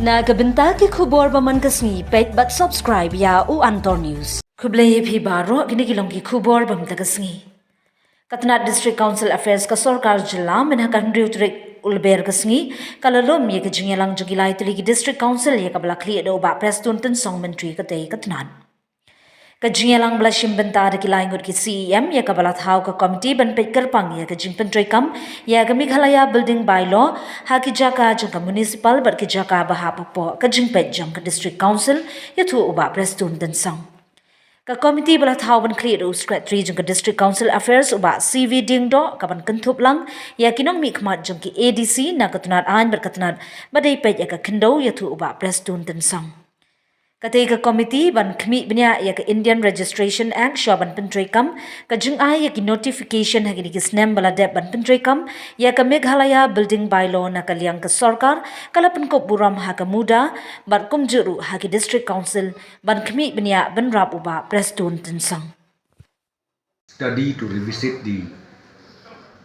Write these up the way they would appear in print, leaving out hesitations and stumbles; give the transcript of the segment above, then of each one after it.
Na kabinta ki khubor baman kasngi peit but subscribe ya u antor news. Kublay phi baro ginigilong ki khubor bam tagasngi. Katna District Council Affairs ka Sarkar Jilla menha kan Distric ulber kasngi kalalom ye ka jingyalang jugilai tili ki District Council ye ka blakli do ba prestun ten song menteri ka tei katnan. Kajingalang blashim bentar ki laingut ki CEM ya kabala thau ka committee ban petkar pang ya kajing pentrikam ya ka Meghalaya building bylaw ha ki jaka jang ka municipal bar ki jaka bahapapo kajing pet jang ka district council ya thu uba prestun den sang ka committee bala thau ban clear secretary jang ka district council affairs uba CV dingdo ka ban kantup lang ya kinong mi khmat jang ki ADC na katunat an bar katunat badai pet ya ka khindo ya thu uba prestun den sang Katega committee ban khmi bnya ya ka Indian Registration Act shaban pentrikam ka jingai ya ki notification ha ki snem bala de ban pentrikam ya ka Meghalaya building bylaw na kalyang ka sarkar kalapan ko buram ha ka MuDA bar kumjuru ha ki district council ban khmi bnya ban rap uba prestun tensang study to revisit the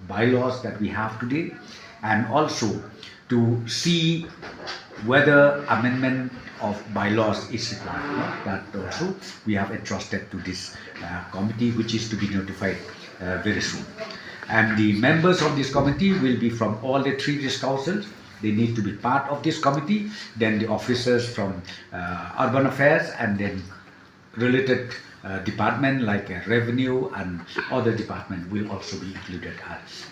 bylaws that we have today and also to see whether amendment of bylaws is required. That also we have entrusted to this committee, which is to be notified very soon. And the members of this committee will be from all the three district councils. They need to be part of this committee. Then the officers from urban affairs and then related department like revenue and other department will also be included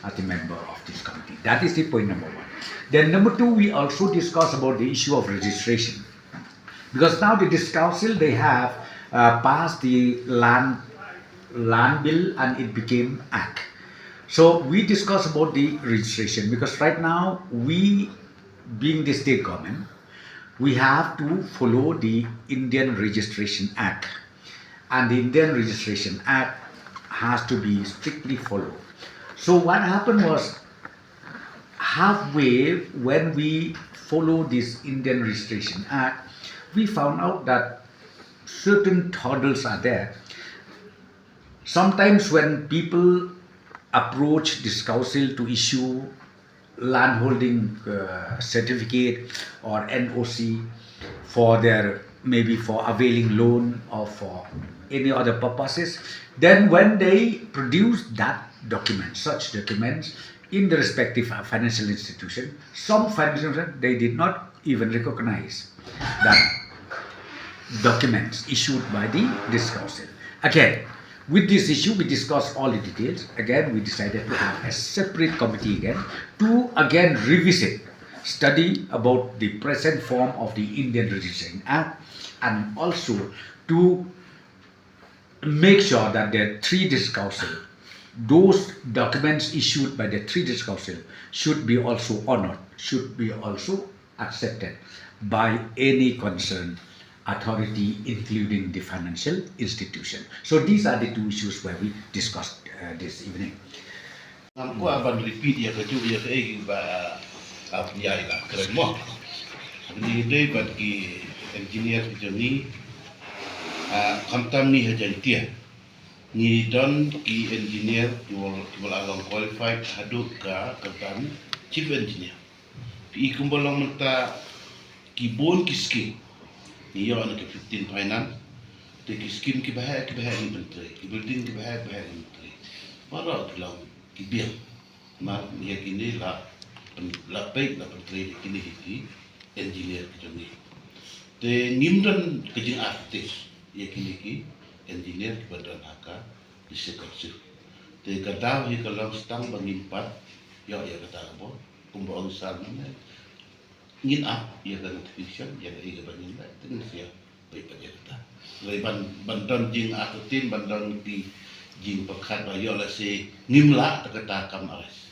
as a member of this committee. That is the point number one. Then number two, we also discuss about the issue of registration. Because now the district council, they have passed the land bill and it became act. So we discuss about the registration because right now we, being the state government, we have to follow the Indian Registration Act. And the Indian Registration Act has to be strictly followed. So what happened was halfway when we follow this Indian Registration Act, we found out that certain hurdles are there. Sometimes when people approach this council to issue landholding certificate or NOC for their maybe for availing loan or for any other purposes, then when they produce that document, such documents in the respective financial institution, some financial institution, they did not even recognize that documents issued by the district council. Again, with this issue, we discussed all the details. Again, we decided to have a separate committee again to again revisit, study about the present form of the Indian Registration Act and also to make sure that the three district council, those documents issued by the three district council should be also honored, should be also accepted by any concerned authority, including the financial institution. So these are the two issues where we discussed this evening. Aku akan repeat ya kecu ya ke ba ya ila keren mo. Ni dei bagi engineer ni kamtam ni hajan tia. Ni don ki engineer jual along qualified haduk ka kamtam chief engineer. Pi kumbolong menta ki bon ki skill. Ni yo ana ki 15 finance. Te ki skill ki bahaya ni menteri. Ki building ki bahaya ni menteri. Mara bilang kibiang ma ni kini la peit la menteri kini hiki engineer kini te nimdan kejing artis ye kini ki engineer ki badan haka di sekolah te kadang hi kalau stang bangimpat ya kata apa kumba unsar mana ngin ya kan notification ya ga bangin ba tin sia baik pada kita lai bandan jing atutin bandan di jing pekat bayo la se nimla takata kam ares.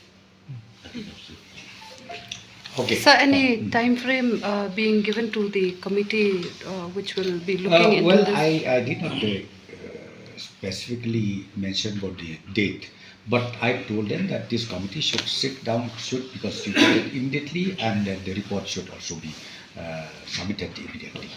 Okay. So any time frame being given to the committee which will be looking into well, this? I did not specifically mention about the date, but I told them that this committee should sit down, because you get it immediately, and that the report should also be submitted immediately.